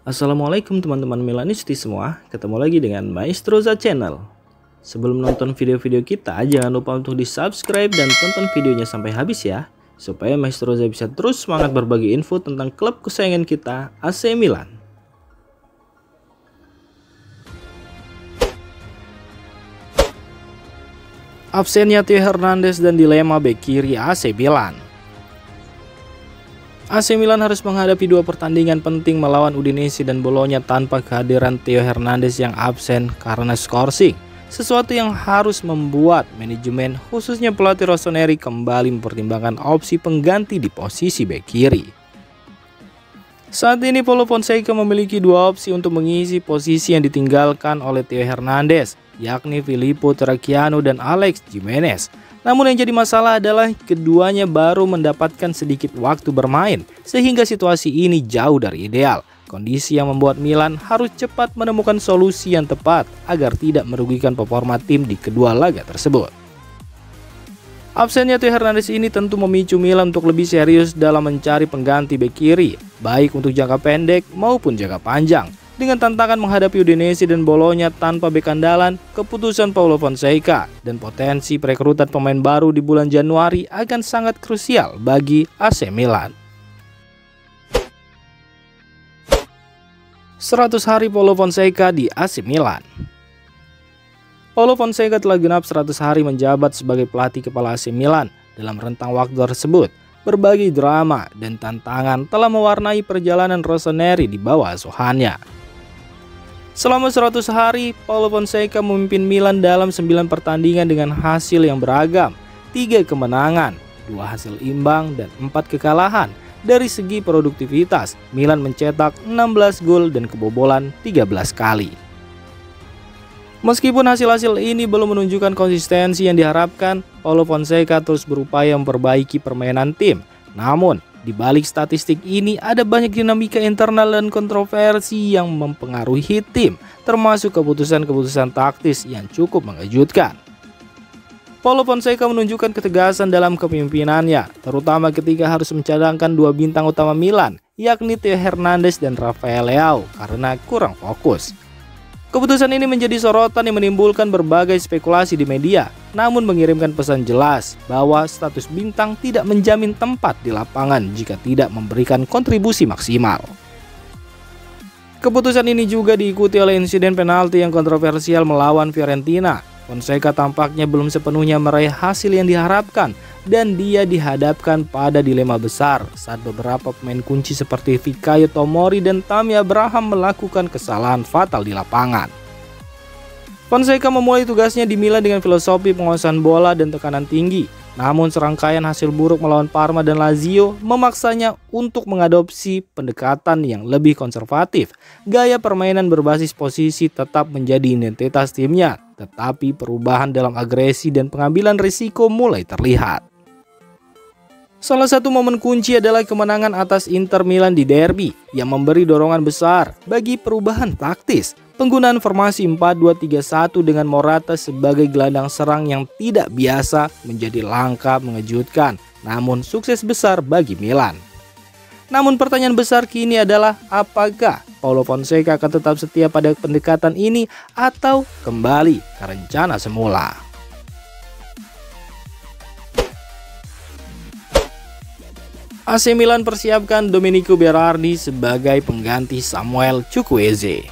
Assalamualaikum teman-teman Milanisti semua, ketemu lagi dengan Maestroza Channel. Sebelum nonton video-video kita, jangan lupa untuk di subscribe dan tonton videonya sampai habis ya, supaya Maestroza bisa terus semangat berbagi info tentang klub kesayangan kita, AC Milan. Absennya Theo Hernandez dan dilema bek kiri AC Milan. AC Milan harus menghadapi dua pertandingan penting melawan Udinese dan Bologna tanpa kehadiran Theo Hernandez yang absen karena skorsing. Sesuatu yang harus membuat manajemen khususnya pelatih Rossoneri kembali mempertimbangkan opsi pengganti di posisi bek kiri. Saat ini Paulo Fonseca memiliki dua opsi untuk mengisi posisi yang ditinggalkan oleh Theo Hernandez, yakni Filippo Terracchiano dan Alex Jimenez. Namun yang jadi masalah adalah keduanya baru mendapatkan sedikit waktu bermain, sehingga situasi ini jauh dari ideal. Kondisi yang membuat Milan harus cepat menemukan solusi yang tepat agar tidak merugikan performa tim di kedua laga tersebut. Absennya Theo Hernandez ini tentu memicu Milan untuk lebih serius dalam mencari pengganti bek kiri, baik untuk jangka pendek maupun jangka panjang. Dengan tantangan menghadapi Udinese dan Bologna tanpa bek andalan, keputusan Paulo Fonseca dan potensi perekrutan pemain baru di bulan Januari akan sangat krusial bagi AC Milan. 100 hari Paulo Fonseca di AC Milan. Paulo Fonseca telah genap 100 hari menjabat sebagai pelatih kepala AC Milan. Dalam rentang waktu tersebut, berbagai drama dan tantangan telah mewarnai perjalanan Rossoneri di bawah asuhannya. Selama 100 hari, Paulo Fonseca memimpin Milan dalam 9 pertandingan dengan hasil yang beragam, 3 kemenangan, 2 hasil imbang, dan 4 kekalahan. Dari segi produktivitas, Milan mencetak 16 gol dan kebobolan 13 kali. Meskipun hasil-hasil ini belum menunjukkan konsistensi yang diharapkan, Paulo Fonseca terus berupaya memperbaiki permainan tim. Namun, di balik statistik ini ada banyak dinamika internal dan kontroversi yang mempengaruhi tim, termasuk keputusan-keputusan taktis yang cukup mengejutkan. Paulo Fonseca menunjukkan ketegasan dalam kepemimpinannya, terutama ketika harus mencadangkan dua bintang utama Milan, yakni Theo Hernandez dan Rafael Leao karena kurang fokus. Keputusan ini menjadi sorotan yang menimbulkan berbagai spekulasi di media, namun mengirimkan pesan jelas bahwa status bintang tidak menjamin tempat di lapangan jika tidak memberikan kontribusi maksimal. Keputusan ini juga diikuti oleh insiden penalti yang kontroversial melawan Fiorentina. Fonseca tampaknya belum sepenuhnya meraih hasil yang diharapkan dan dia dihadapkan pada dilema besar saat beberapa pemain kunci seperti Fikayo Tomori dan Tammy Abraham melakukan kesalahan fatal di lapangan. Fonseca memulai tugasnya di Milan dengan filosofi penguasaan bola dan tekanan tinggi. Namun serangkaian hasil buruk melawan Parma dan Lazio memaksanya untuk mengadopsi pendekatan yang lebih konservatif. Gaya permainan berbasis posisi tetap menjadi identitas timnya, tetapi perubahan dalam agresi dan pengambilan risiko mulai terlihat. Salah satu momen kunci adalah kemenangan atas Inter Milan di derby yang memberi dorongan besar bagi perubahan taktis. Penggunaan formasi 4-2-3-1 dengan Morata sebagai gelandang serang yang tidak biasa menjadi langkah mengejutkan, namun sukses besar bagi Milan. Namun pertanyaan besar kini adalah apakah Paulo Fonseca akan tetap setia pada pendekatan ini atau kembali ke rencana semula. AC Milan persiapkan Domenico Berardi sebagai pengganti Samuel Chukwueze.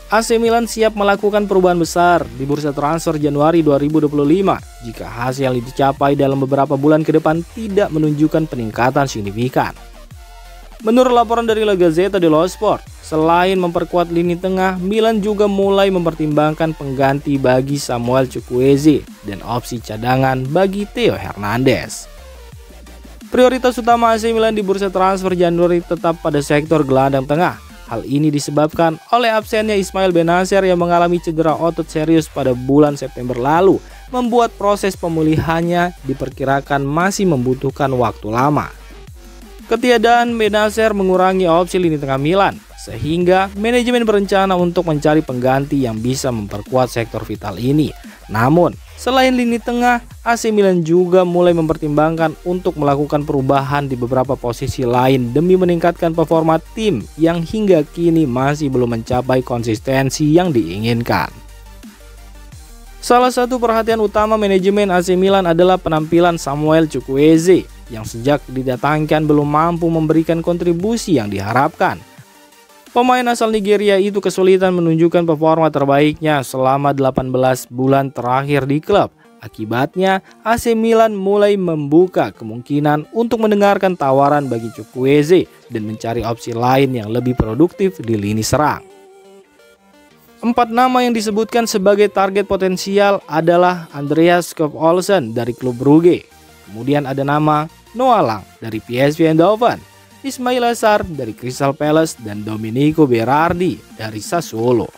AC Milan siap melakukan perubahan besar di bursa transfer Januari 2025 jika hasil yang dicapai dalam beberapa bulan ke depan tidak menunjukkan peningkatan signifikan. Menurut laporan dari La Gazzetta dello Sport, selain memperkuat lini tengah, Milan juga mulai mempertimbangkan pengganti bagi Samuel Chukwueze dan opsi cadangan bagi Theo Hernandez. Prioritas utama AC Milan di bursa transfer Januari tetap pada sektor gelandang tengah. Hal ini disebabkan oleh absennya Ismail Benacer yang mengalami cedera otot serius pada bulan September lalu, membuat proses pemulihannya diperkirakan masih membutuhkan waktu lama. Ketiadaan Benacer mengurangi opsi lini tengah Milan, sehingga manajemen berencana untuk mencari pengganti yang bisa memperkuat sektor vital ini. Namun, Selain lini tengah, AC Milan juga mulai mempertimbangkan untuk melakukan perubahan di beberapa posisi lain demi meningkatkan performa tim yang hingga kini masih belum mencapai konsistensi yang diinginkan. Salah satu perhatian utama manajemen AC Milan adalah penampilan Samuel Chukwueze yang sejak didatangkan belum mampu memberikan kontribusi yang diharapkan. Pemain asal Nigeria itu kesulitan menunjukkan performa terbaiknya selama 18 bulan terakhir di klub. Akibatnya, AC Milan mulai membuka kemungkinan untuk mendengarkan tawaran bagi Chukwueze dan mencari opsi lain yang lebih produktif di lini serang. 4 nama yang disebutkan sebagai target potensial adalah Andreas Skov-Olsen dari klub Brugge, kemudian ada nama Noah Lang dari PSV Eindhoven, Ismail Assar dari Crystal Palace, dan Domenico Berardi dari Sassuolo.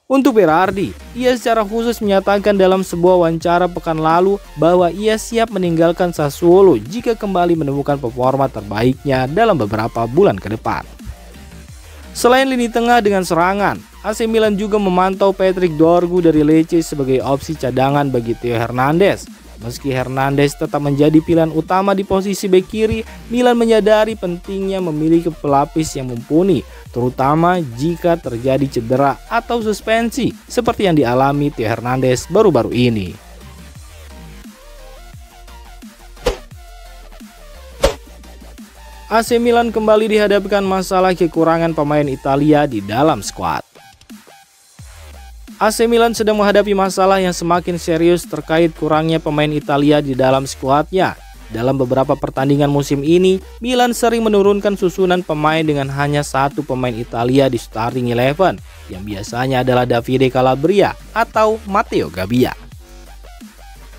Untuk Berardi, ia secara khusus menyatakan dalam sebuah wawancara pekan lalu bahwa ia siap meninggalkan Sassuolo jika kembali menemukan performa terbaiknya dalam beberapa bulan ke depan. Selain lini tengah dengan serangan, AC Milan juga memantau Patrick Dorgu dari Lecce sebagai opsi cadangan bagi Theo Hernandez. Meski Hernandez tetap menjadi pilihan utama di posisi bek kiri, Milan menyadari pentingnya memiliki pelapis yang mumpuni, terutama jika terjadi cedera atau suspensi seperti yang dialami Theo Hernandez baru-baru ini. AC Milan kembali dihadapkan masalah kekurangan pemain Italia di dalam skuad. AC Milan sedang menghadapi masalah yang semakin serius terkait kurangnya pemain Italia di dalam skuadnya. Dalam beberapa pertandingan musim ini, Milan sering menurunkan susunan pemain dengan hanya satu pemain Italia di starting 11, yang biasanya adalah Davide Calabria atau Matteo Gabbia.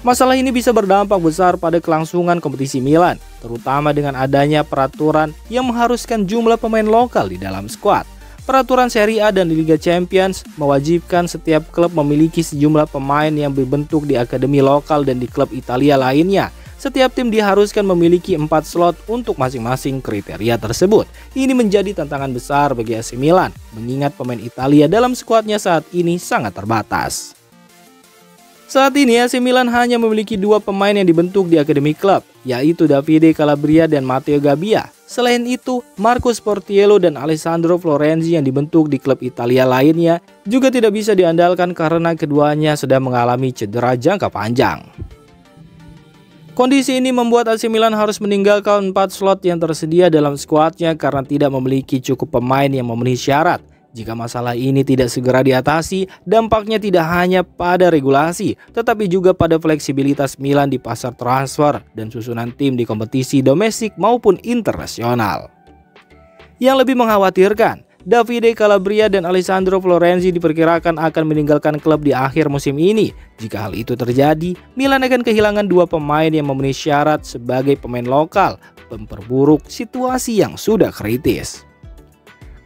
Masalah ini bisa berdampak besar pada kelangsungan kompetisi Milan, terutama dengan adanya peraturan yang mengharuskan jumlah pemain lokal di dalam skuad. Peraturan Serie A dan Liga Champions mewajibkan setiap klub memiliki sejumlah pemain yang berbentuk di akademi lokal dan di klub Italia lainnya. Setiap tim diharuskan memiliki 4 slot untuk masing-masing kriteria tersebut. Ini menjadi tantangan besar bagi AC Milan, mengingat pemain Italia dalam skuadnya saat ini sangat terbatas. Saat ini AC Milan hanya memiliki 2 pemain yang dibentuk di akademi klub, yaitu Davide Calabria dan Matteo Gabbia. Selain itu, Marco Sportiello dan Alessandro Florenzi yang dibentuk di klub Italia lainnya juga tidak bisa diandalkan karena keduanya sedang mengalami cedera jangka panjang. Kondisi ini membuat AC Milan harus meninggalkan 4 slot yang tersedia dalam skuadnya karena tidak memiliki cukup pemain yang memenuhi syarat. Jika masalah ini tidak segera diatasi, dampaknya tidak hanya pada regulasi, tetapi juga pada fleksibilitas Milan di pasar transfer dan susunan tim di kompetisi domestik maupun internasional. Yang lebih mengkhawatirkan, Davide Calabria dan Alessandro Florenzi diperkirakan akan meninggalkan klub di akhir musim ini. Jika hal itu terjadi, Milan akan kehilangan 2 pemain yang memenuhi syarat sebagai pemain lokal, memperburuk situasi yang sudah kritis.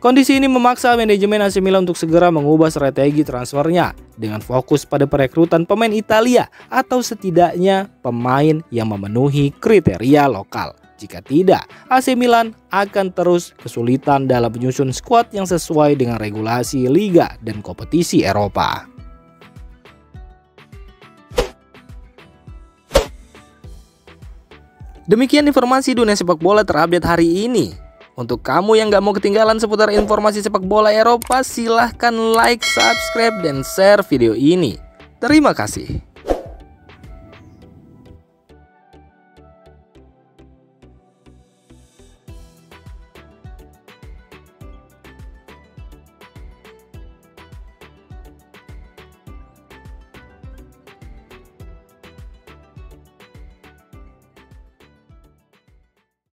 Kondisi ini memaksa manajemen AC Milan untuk segera mengubah strategi transfernya dengan fokus pada perekrutan pemain Italia atau setidaknya pemain yang memenuhi kriteria lokal. Jika tidak, AC Milan akan terus kesulitan dalam menyusun skuad yang sesuai dengan regulasi liga dan kompetisi Eropa. Demikian informasi dunia sepak bola terupdate hari ini. Untuk kamu yang gak mau ketinggalan seputar informasi sepak bola Eropa, silahkan like, subscribe, dan share video ini. Terima kasih.